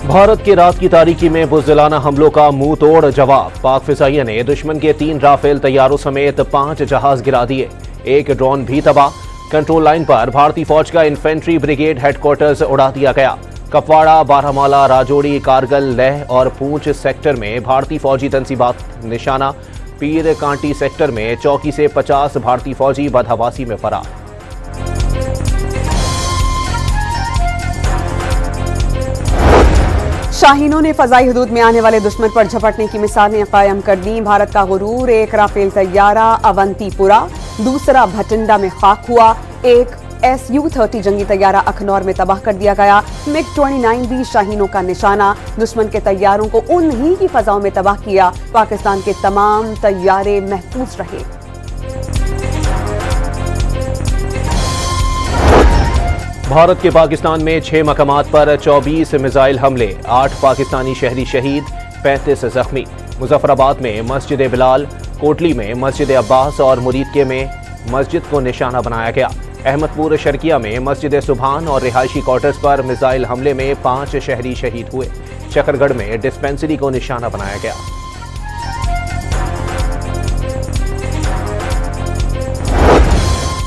भारत की रात की तारीकी में बुज़दिलाना हमलों का मुंह तोड़ जवाब। पाक फिजाइया ने दुश्मन के 3 राफेल तैयारों समेत 5 जहाज गिरा दिए, 1 ड्रोन भी तबाह। कंट्रोल लाइन पर भारतीय फौज का इन्फेंट्री ब्रिगेड हेडक्वार्टर्स उड़ा दिया गया। कपवाड़ा, बारामूला, राजौरी, कारगिल, लेह और पूंछ सेक्टर में भारतीय फौजी तंसीबात निशाना। पीर कांटी सेक्टर में चौकी से 50 भारतीय फौजी बदहवासी में फरार। शाहीनों ने फजाई हदूद में आने वाले दुश्मन पर झपटने की मिसालें कायम कर दी। भारत का गुरूर, 1 राफेल तैयारा अवंतीपुरा, दूसरा भटिंडा में खाक हुआ, 1 Su-30 जंगी तैयारा अखनौर में तबाह कर दिया गया। MiG-29 भी शाहीनों का निशाना। दुश्मन के तैयारों को उन्हीं की फजाओं में तबाह किया। पाकिस्तान के तमाम तैयारे महफूज रहे। भारत के पाकिस्तान में 6 मकामात पर 24 मिसाइल हमले, 8 पाकिस्तानी शहरी शहीद, 35 जख्मी। मुजफ्फराबाद में मस्जिद बिलाल, कोटली में मस्जिद अब्बास और मुरीदके में मस्जिद को निशाना बनाया गया। अहमदपुर शर्किया में मस्जिद सुभान और रिहायशी क्वार्टर्स पर मिसाइल हमले में 5 शहरी शहीद हुए। शकरगढ़ में डिस्पेंसरी को निशाना बनाया गया।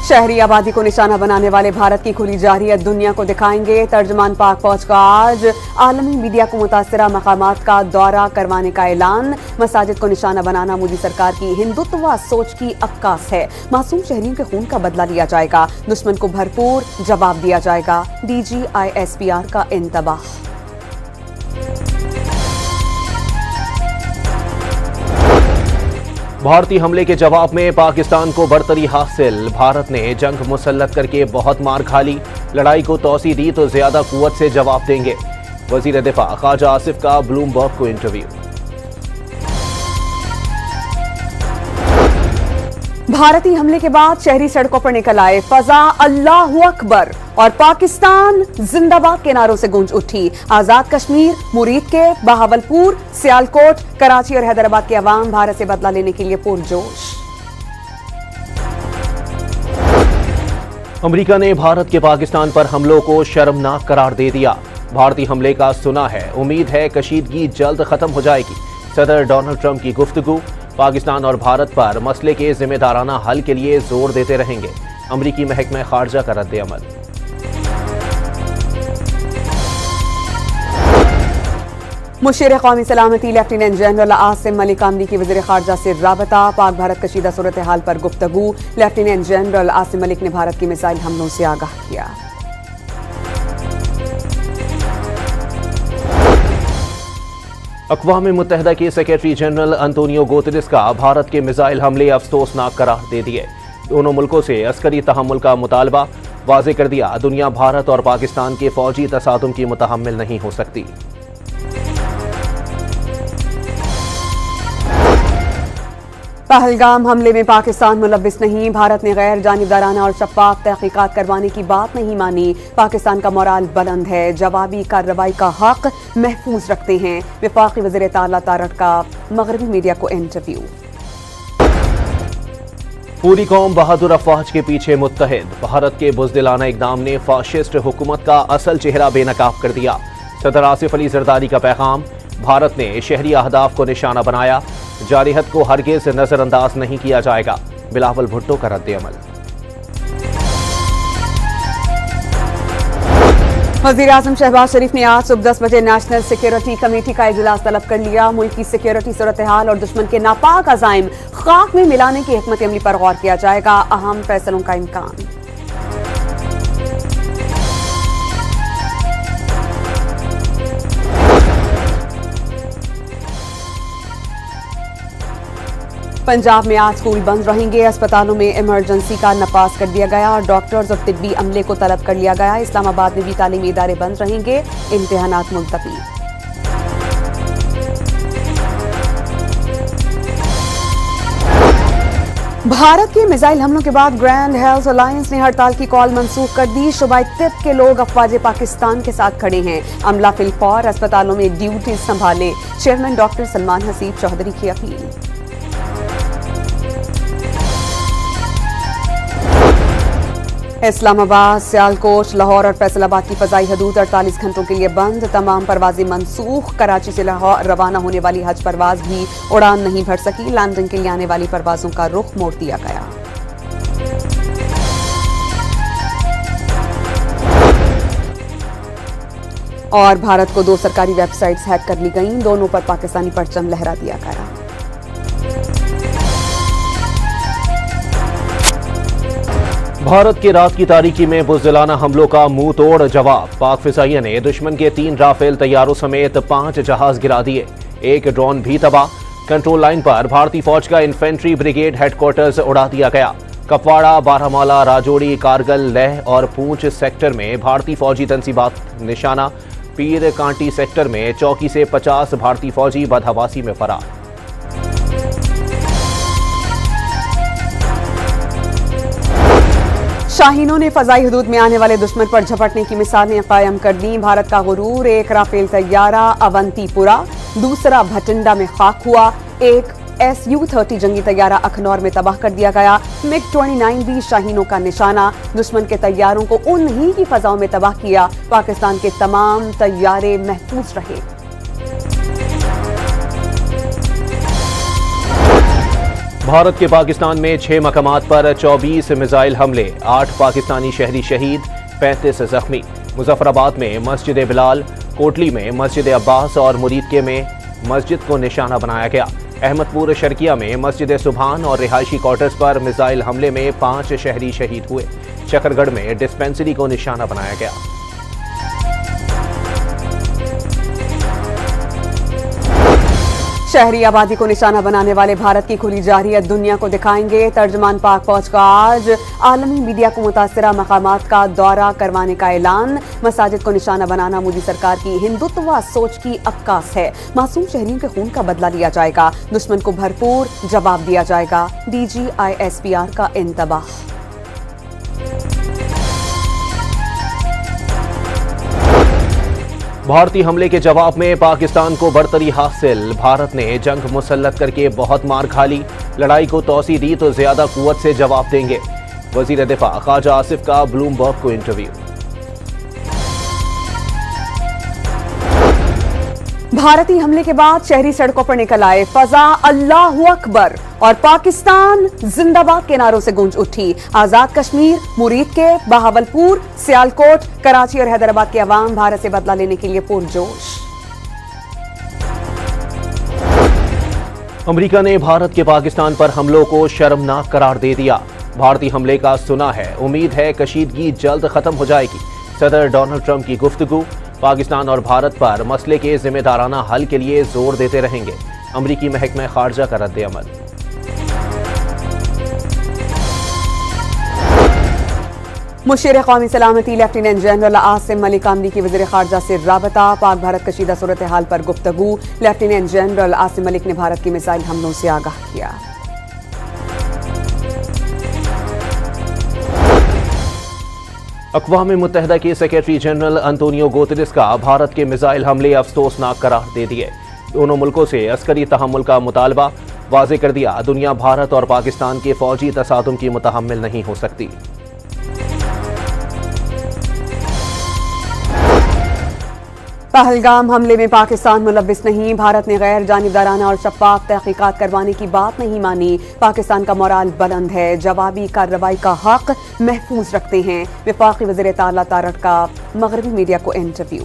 शहरी आबादी को निशाना बनाने वाले भारत की खुली जारहियत दुनिया को दिखाएंगे। तर्जमान पाक फौज का आज आलमी मीडिया को मुतासरा मकामात का दौरा करवाने का ऐलान। मसाजिद को निशाना बनाना मोदी सरकार की हिंदुत्व सोच की अक्कास है। मासूम शहरियों के खून का बदला लिया जाएगा, दुश्मन को भरपूर जवाब दिया जाएगा। DGISPR का इंतबाह। भारतीय हमले के जवाब में पाकिस्तान को बढ़तरी हासिल। भारत ने जंग मुसल्लत करके बहुत मार खा ली। लड़ाई को तौसी दी तो ज्यादा कुव्वत से जवाब देंगे। वजीर दिफा ख्वाजा आसिफ का ब्लूमबर्ग को इंटरव्यू। भारतीय हमले के बाद शहरी सड़कों पर निकल आए। फजा अल्लाहू अकबर और पाकिस्तान जिंदाबाद के नारों से गूंज उठी। आजाद कश्मीर, मुरीदके, बहावलपुर, सियालकोट, कराची और हैदराबाद के अवाम भारत से बदला लेने के लिए पुरजोश। अमेरिका ने भारत के पाकिस्तान पर हमलों को शर्मनाक करार दे दिया। भारतीय हमले का सुना है, उम्मीद है कशीदगी जल्द खत्म हो जाएगी। सदर डोनाल्ड ट्रंप की गुफ्तगू। पाकिस्तान और भारत पर मसले के जिम्मेदाराना हल के लिए जोर देते रहेंगे। अमरीकी महकमा खारजा का रद्द-ए-अमल। मुशीर कौमी सलामती लेफ्टिनेंट जनरल आसिम मलिक अमरीकी वज़ीर खारजा से राबता। पाक भारत कशीदा सूरत हाल पर गुफ्तगू। लेफ्टिनेंट जनरल आसिम मलिक ने भारत की मिसाइल हमलों से आगाह किया। अक़वाम मुत्तहिदा के सेक्रेटरी जनरल अंतोनियो गुतेरेस का भारत के मिसाइल हमले अफसोसनाक करार दे दिए। दोनों मुल्कों से अस्करी तहम्मुल का मुतालबा। वाज़ेह कर दिया, दुनिया भारत और पाकिस्तान के फौजी तसादुम की मुतहम्मिल नहीं हो सकती। पहलगाम हमले में पाकिस्तान मुलव्विस नहीं। भारत ने गैर जानिबदाराना और शफ़ाफ तहकीकात करवाने की बात नहीं मानी। पाकिस्तान का मोराल बुलंद है, जवाबी कार्रवाई का हक महफूज रखते हैं। वफाकी वज़ीर ताला तारट का मगरबी मीडिया को इंटरव्यू। पूरी कौम बहादुर अफवाज के पीछे मुत्तहिद। भारत के बुज़दिलाना इक़दाम ने फाशिस्ट हुकूमत का असल चेहरा बेनकाब कर दिया। सदर आसिफ अली जरदारी का पैगाम। भारत ने शहरी अहदाफ को निशाना बनाया। जारहियत को हरगिज़ नजरअंदाज नहीं किया जाएगा। बिलावल भुट्टो का रद्द-ए-अमल। वज़ीर आज़म शहबाज शरीफ ने आज सुबह 10 बजे नेशनल सिक्योरिटी कमेटी का इजलास तलब कर लिया। मुल्क की सिक्योरिटी सूरत हाल और दुश्मन के नापाक अज़ाइम खाक में मिलाने की हिकमत अमली पर गौर किया जाएगा। अहम फैसलों का इम्कान। पंजाब में आज स्कूल बंद रहेंगे। अस्पतालों में इमरजेंसी का नफाज कर दिया गया और डॉक्टर्स और तिब्बी अमले को तलब कर लिया गया। इस्लामाबाद में भी तालीमी इदारे बंद रहेंगे। इम्तिहानात मुलतवी। भारत के मिसाइल हमलों के बाद ग्रैंड हेल्थ अलायंस ने हड़ताल की कॉल मंसूख कर दी। सूबाई तिब के लोग अफवाज पाकिस्तान के साथ खड़े हैं। अमला फिलफौर अस्पतालों में ड्यूटी संभाले। चेयरमैन डॉक्टर सलमान हसीब चौधरी की अपील। इस्लामाबाद, सियालकोट, लाहौर और फैसलाबाद की फजाई हदूद 48 घंटों के लिए बंद। तमाम परवाजें मनसूख। कराची से लाहौर रवाना होने वाली हज परवाज भी उड़ान नहीं भर सकी। लंदन के लिए आने वाली परवाजों का रुख मोड़ दिया गया। और भारत को 2 सरकारी वेबसाइट्स हैक कर ली गईं। दोनों पर पाकिस्तानी परचम लहरा दिया गया। भारत के रात की तारीकी में बुज़दिलाना हमलों का मुंह तोड़ जवाब। पाक फिज़ाइया ने दुश्मन के 3 राफेल तैयारों समेत 5 जहाज गिरा दिए। एक ड्रोन भी तबाह। कंट्रोल लाइन पर भारतीय फौज का इन्फेंट्री ब्रिगेड हेडक्वार्टर्स उड़ा दिया गया। कपवाड़ा, बारामूला, राजौरी, कारगिल, लेह और पूंछ सेक्टर में भारतीय फौजी तंसीबात निशाना। पीर कांटी सेक्टर में चौकी से 50 भारतीय फौजी बदहवासी में फरार। शाहीनों ने फजाई हदूद में आने वाले दुश्मन पर झपटने की मिसालें कायम कर दी। भारत का गुरूर, एक राफेल तैयारा अवंतीपुरा, दूसरा भटिंडा में खाक हुआ। एक Su-30 जंगी तैयारा अखनौर में तबाह कर दिया गया। MiG-29 भी शाहीनों का निशाना। दुश्मन के तैयारों को उन्हीं की फजाओं में तबाह किया। पाकिस्तान के तमाम तैयारे महफूज रहे। भारत के पाकिस्तान में 6 मकामात पर 24 मिसाइल हमले। 8 पाकिस्तानी शहरी शहीद, 35 जख्मी। मुजफ्फराबाद में मस्जिद बिलाल, कोटली में मस्जिद अब्बास और मुरीदके में मस्जिद को निशाना बनाया गया। अहमदपुर शर्किया में मस्जिद सुभान और रिहायशी क्वार्टर्स पर मिसाइल हमले में 5 शहरी शहीद हुए। शकरगढ़ में डिस्पेंसरी को निशाना बनाया गया। शहरी आबादी को निशाना बनाने वाले भारत की खुली जारहियत दुनिया को दिखाएंगे। तर्जमान पाक फौज का आज आलमी मीडिया को मुतासिरा मकामात का दौरा करवाने का ऐलान। मसाजिद को निशाना बनाना मोदी सरकार की हिंदुत्व सोच की अक्कास है। मासूम शहरियों के खून का बदला लिया जाएगा। दुश्मन को भरपूर जवाब दिया जाएगा। DGISPR का इंतबाह। भारतीय हमले के जवाब में पाकिस्तान को बरतरी हासिल। भारत ने जंग मुसल्लत करके बहुत मार खा ली। लड़ाई को तौसी दी तो ज्यादा कुव्वत से जवाब देंगे। वजीर दिफा ख्वाजा आसिफ का ब्लूमबर्ग को इंटरव्यू। भारतीय हमले के बाद शहरी सड़कों पर निकल आए। फजा अल्लाहु अकबर और पाकिस्तान जिंदाबाद के नारों से गूंज उठी। आजाद कश्मीर, मुरीदके, बहावलपुर, सियालकोट, कराची और हैदराबाद के अवाम भारत से बदला लेने के लिए पुरजोश। अमेरिका ने भारत के पाकिस्तान पर हमलों को शर्मनाक करार दे दिया। भारतीय हमले का सुना है, उम्मीद है कशीदगी जल्द खत्म हो जाएगी। सदर डोनाल्ड ट्रंप की गुफ्तगू। पाकिस्तान और भारत पर मसले के जिम्मेदाराना हल के लिए जोर देते रहेंगे। अमरीकी महकमा खारजा का रद्द-ए-अमल। मुशीर कौमी सलामती लेफ्टिनेंट जनरल आसिम मलिक अमरीकी वज़ीर खारजा से राबता। पाक भारत कशीदा सूरत हाल पर गुफ्तगू। लेफ्टिनेंट जनरल आसिम मलिक ने भारत की मिसाइल हमलों से आगाह किया। अक़वाम मुत्तहिदा के सेक्रेटरी जनरल अंतोनियो गुतेरेस का भारत के मिसाइल हमले अफसोसनाक करार दे दिए। दोनों मुल्कों से अस्करी तहम्मुल का मुतालबा। वाज़े कर दिया, दुनिया भारत और पाकिस्तान के फौजी तसादुम की मुतहम्मिल नहीं हो सकती। पहलगाम हमले में पाकिस्तान मुलव्विस नहीं। भारत ने गैर जानिबदाराना और शफाफ तहकीकात करवाने की बात नहीं मानी। पाकिस्तान का मोराल बुलंद है। जवाबी कार्रवाई का हक महफूज रखते हैं। वफाकी वज़ीर ताला तारड़ का मगरबी मीडिया को इंटरव्यू।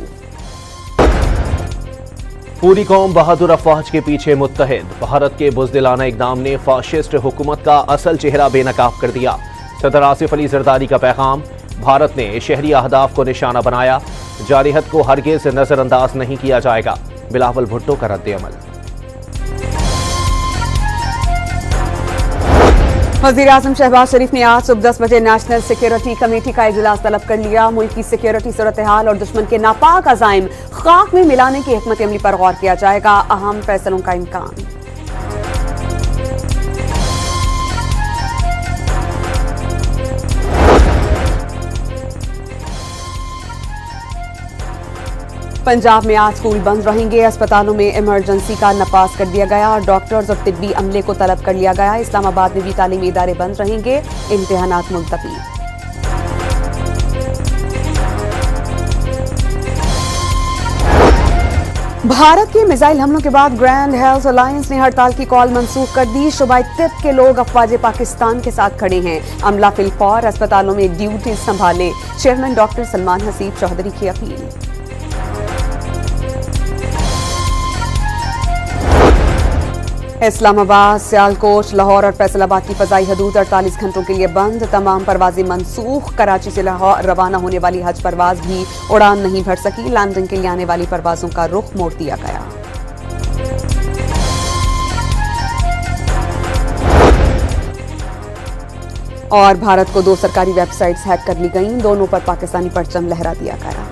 पूरी कौम बहादुर अफवाज के पीछे मुत्तहिद। भारत के बुज़दिलाना इक़दाम ने फाशिस्ट हुकूमत का असल चेहरा बेनकाब कर दिया। सदर आसिफ अली जरदारी का पैगाम। भारत ने शहरी अहदाफ को निशाना बनाया। जारहियत को हरगिज़ नजरअंदाज नहीं किया जाएगा। बिलावल भुट्टो का रद्द-ए-अमल। वज़ीर आज़म शहबाज शरीफ ने आज सुबह 10 बजे नेशनल सिक्योरिटी कमेटी का इजलास तलब कर लिया। मुल्क की सिक्योरिटी सूरत हाल और दुश्मन के नापाक अज़ाइम खाक में मिलाने की हिकमत अमली पर गौर किया जाएगा। अहम फैसलों का इम्कान। पंजाब में आज स्कूल बंद रहेंगे। अस्पतालों में इमरजेंसी का नफाज कर दिया गया और डॉक्टर्स और तिब्बी अमले को तलब कर लिया गया। इस्लामाबाद में भी तालीमी इदारे बंद रहेंगे। इम्तिहानात मुलतवी। भारत के मिसाइल हमलों के बाद ग्रैंड हेल्थ अलायंस ने हड़ताल की कॉल मंसूख कर दी। शुबाई तिब के लोग अफवाज पाकिस्तान के साथ खड़े हैं। अमला फिलफौर अस्पतालों में ड्यूटी संभाले। चेयरमैन डॉक्टर सलमान हसीब चौधरी की अपील। इस्लामाबाद, सियालकोट, लाहौर और फैसलाबाद की फजाई हदूद 48 घंटों के लिए बंद। तमाम परवाजें मनसूख। कराची से लाहौर रवाना होने वाली हज परवाज भी उड़ान नहीं भर सकी। लैंडिंग के लिए आने वाली परवाजों का रुख मोड़ दिया गया। और भारत को 2 सरकारी वेबसाइट्स हैक कर ली गईं। दोनों पर पाकिस्तानी परचम लहरा दिया गया।